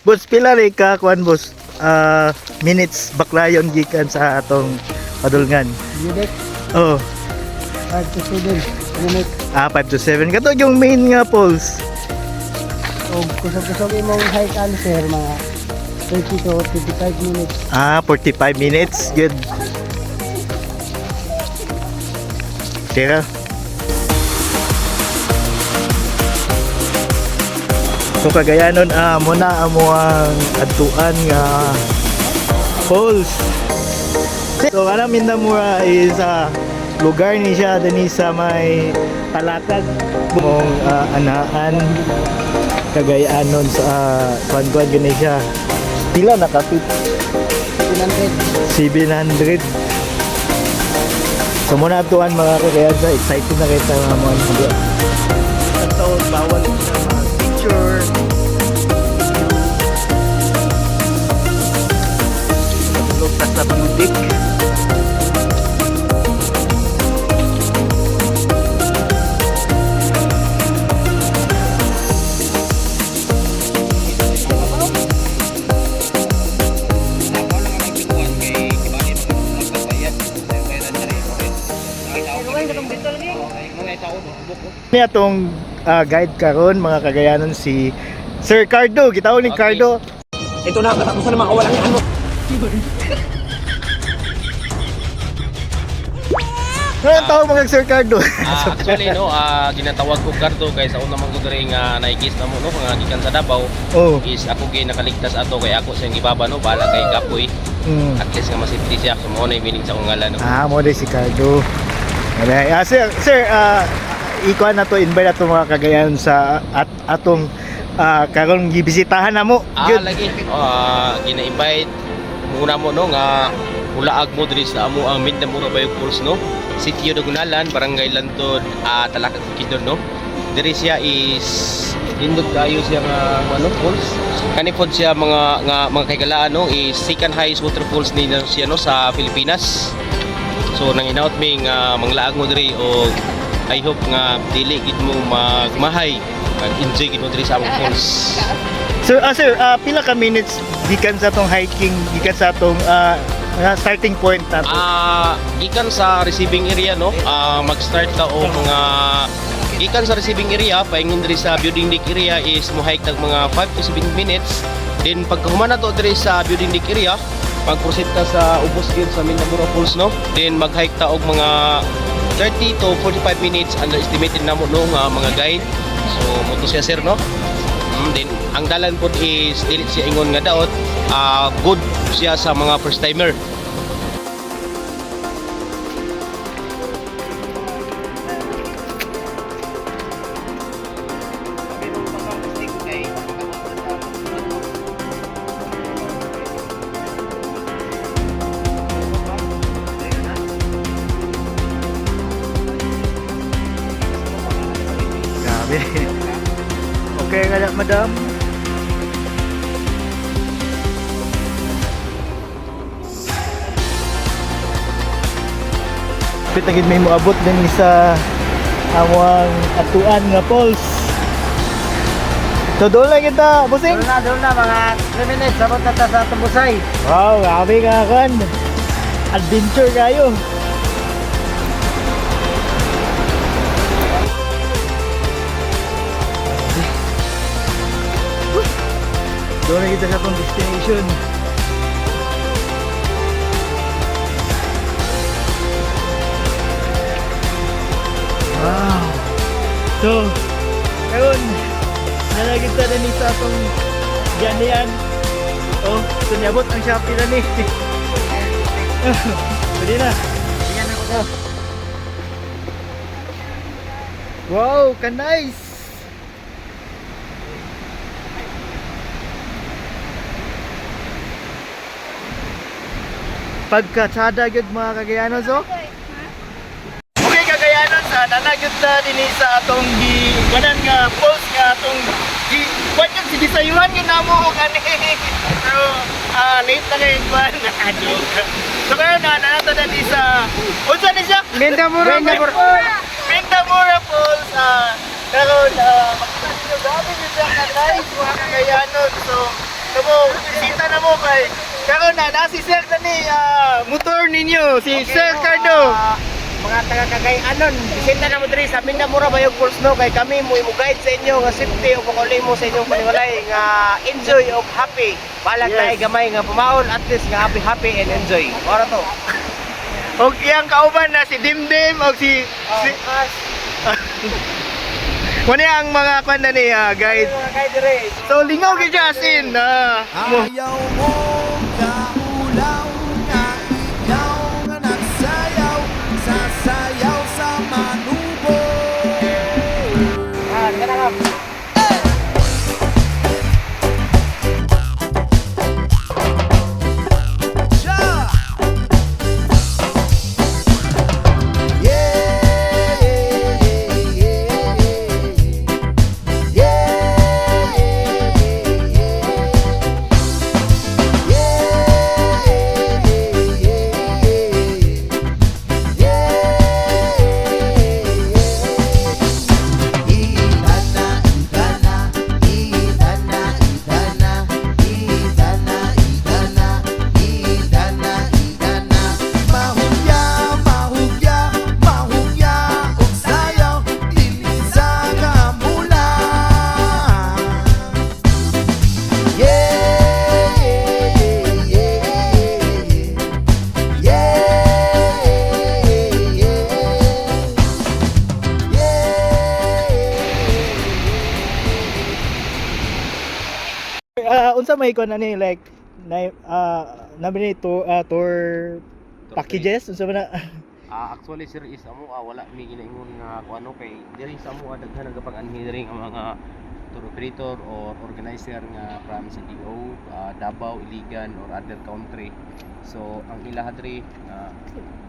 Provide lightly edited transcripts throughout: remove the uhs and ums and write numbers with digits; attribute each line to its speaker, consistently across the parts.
Speaker 1: Boss, pila rin ka, kuan boss, minutes baklayon gikan sa atong padulngan.
Speaker 2: Unit
Speaker 1: Oh,
Speaker 2: 5 to 7 minutes.
Speaker 1: 5 to 7. Kato yung main nga poles.
Speaker 2: O kusog-kusog imong hike ano sir, mga 30 to 35 minutes.
Speaker 1: 45 minutes. Good. Tira. So kagayanon muna amo ang adtuan nga falls. So alam Mindamura is lugar ni siya dani sa may palakad mong anaan kagayanon sa kuan-kuan gani siya. Pila nakapit
Speaker 2: 700.
Speaker 1: 700. So muna adtuan mga kagayan sa excited na kita mga mga. Ang taon bawal sa mga picture. Lutas sa budik. Ni atong guide karon mga kagayanon si Sir Cardo. Gitaw ni Cardo.
Speaker 3: Ito na, katapusan na makawalan ni ano.
Speaker 1: Ano tawag mga Sir Cardo?
Speaker 4: Actually no, ginatawag ko Cardo kay sa una man ko diri nga naigis na mo no nga gikan sa Davao.
Speaker 1: Oh.
Speaker 4: Is ako gay nakaligtas ato kay ako sa gibaba no, bala kay Kapoy. At least nga masipti siya so mo na meaning sa akong ngalan no.
Speaker 1: Mo si Cardo. Sir, ikuan na to, invite na to mga kagayan sa atong karon gibisitahan na mo.
Speaker 4: Lagi. Gina-invite muna mo no nga ulaag mo diri sa amo ang Mindamura Bayog Falls no. Sitio Dugunalan, Barangay Lantod, Talakag Bukidnon no. Diri siya is indot kayo siya nga ano falls. Kani pod siya mga kagalaan no is second highest waterfalls ni siya no sa Pilipinas. So nang inaot mi nga manglaag mo diri o I hope nga dili gid mo magmahay enjoy gid mo diri sa among falls.
Speaker 1: Sir, pila ka minutes gikan sa tong hiking, gikan sa tong starting point nato?
Speaker 4: Gikan sa receiving area no, mag-start ka o mga gikan sa receiving area paingon diri sa building deck area is mo hike tag mga 5 to 7 minutes. Then pagkahuman na to diri sa building deck area, mag-proceed ka sa ubos gyud sa Mindamura Falls no. Then mag-hike ta og mga 30 to 45 minutes underestimated na mo no nga mga guide. So mo to siya sir no. Then ang dalan pod is dili siya ingon nga daot, good siya sa mga first timer.
Speaker 1: Grabe. Okay nga madam. Pitagid may moabot din sa among atuan nga falls. So doon lang kita, busing.
Speaker 2: Doon na mga 3 minutes sabot na ta sa Tubusay.
Speaker 1: Wow, grabe nga kan. Adventure kayo. Doon na kita sa itong destination. Wow. So, ngayon, nalagit na rin sa itong ganian. Oh, sunyabot ang Shopee na ni. Pwede na.
Speaker 2: Yan ako daw.
Speaker 1: Wow, ka-nice. Pagkatsada gyud mga kagayanon so. Okay kagayanon sa nanagyud na dinhi sa atong kanan nga falls nga atong what yung si Bisayuhan yun namo kani. So, late na kayo ba? Joke. So karon na nato na di sa unsa ni siya?
Speaker 2: Mindamura
Speaker 1: Mindamura Falls. Karon makita niyo grabe gyud siya ka nice mga kagayanon. So Kamo, bisita na mo kay karon na si Sir ni motor ninyo, si Sir Cardo.
Speaker 3: Mga taga-Cagayanon, bisita na mo diri sa Mindamura Bayog Falls no kay kami mo guide sa inyo nga safety o panguli mo sa inyong paniwalay nga enjoy of happy. Balag
Speaker 1: Yes.
Speaker 3: na gamay nga pumaon at least nga happy and enjoy. Ora to.
Speaker 1: Og iyang kauban na si Dimdim og si Kani ang mga kwan na ni guide.
Speaker 3: Mga guide diri.
Speaker 1: So lingaw gyud siya asin na
Speaker 5: Ayaw mo kaulaw nga ikaw nga nagsayaw sasayaw sa manubo.
Speaker 3: Kana
Speaker 5: Ja! Yeah, yeah, yeah,
Speaker 1: unsa may kwan ani like na nabi ni tour packages unsa man na
Speaker 4: Actually sir is amo wala mi ginaingon nga kung ano kay diri sa amo daghan nagapag-anhi diri ang mga tour operator or organizer nga from CDO, Davao, Iligan or other country. So ang ila diri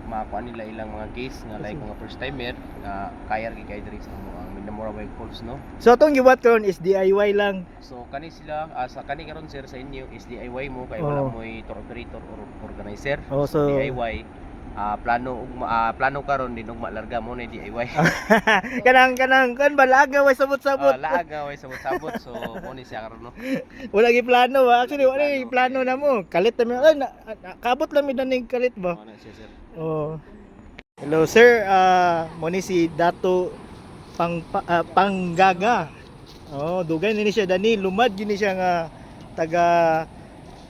Speaker 4: makuha nila ilang mga case nga like mga first timer nga kaya rin kay diri sa amo ang Mindamura Bayog Falls no.
Speaker 1: So atong giwat karon is DIY lang.
Speaker 4: So kani sila sa kani karon sir sa inyo is DIY mo kay wala
Speaker 1: Oh.
Speaker 4: mo tour operator or organizer.
Speaker 1: Oh, so
Speaker 4: DIY plano karon din ug malarga mo na DIY.
Speaker 1: kanang kan balaga way sabot-sabot.
Speaker 4: Laaga way sabot-sabot so mo ni siya karon no.
Speaker 1: Wala gi plano ba? Actually wala gi plano na mo. Kalit na mi kabot lang mi daning kalit ba.
Speaker 4: Mo na siya sir.
Speaker 1: Oh. Hello sir, mo ni si Dato Panggaga. Oh, dugay ni siya dani lumad gini siya nga taga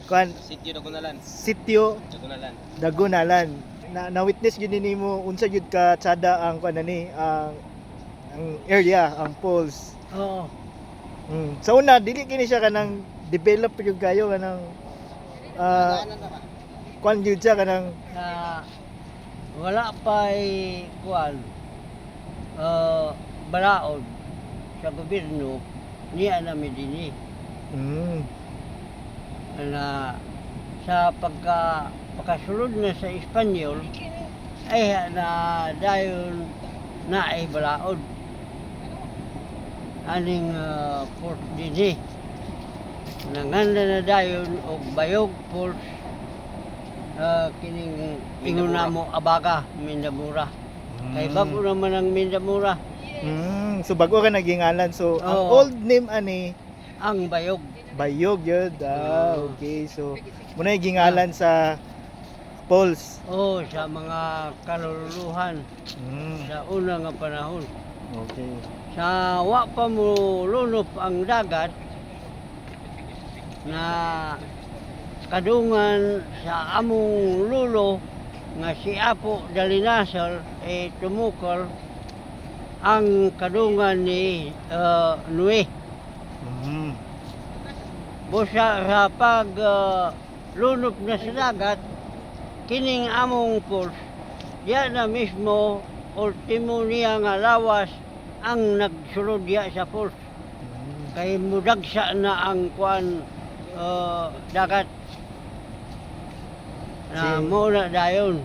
Speaker 1: kan
Speaker 4: Sitio Dagunalan.
Speaker 1: sitio
Speaker 4: Dagunalan.
Speaker 1: Dagunalan. Na witness gyud nimo unsa gyud ka tsada ang kan ni ang area, ang falls.
Speaker 2: Oo.
Speaker 1: Sa una dili kini siya kanang develop gyud kayo kanang kwan gyud siya kanang
Speaker 2: Wala pa kuan balaod sa gobyerno niya namin dinhi na sa pagkasulod na sa Espanyol ay na dayon na ay balaod aning port dinhi nanganda na dayon og Bayog Falls kining ingon na mo Abaga Mindamura kay bago naman ang Mindamura
Speaker 1: so bago ka nagingalan. So ang
Speaker 2: Oo.
Speaker 1: old name ani
Speaker 2: ang Bayog.
Speaker 1: Bayog yun.
Speaker 2: Oo.
Speaker 1: Okay. So muna gingalan sa falls.
Speaker 2: Oh, sa mga kaluluhan sa una nga panahon.
Speaker 1: Okay.
Speaker 2: Sa wa pa mo lunop ang dagat na kadungan sa among lulo nga si Apo Dalinasal tumukol ang kadungan ni Nue. Busa sa pag lunop na sa dagat kining among falls diya na mismo ultimo niya nga lawas ang nagsulod diya sa falls kay mudagsa na ang kuan dagat na mo na dayon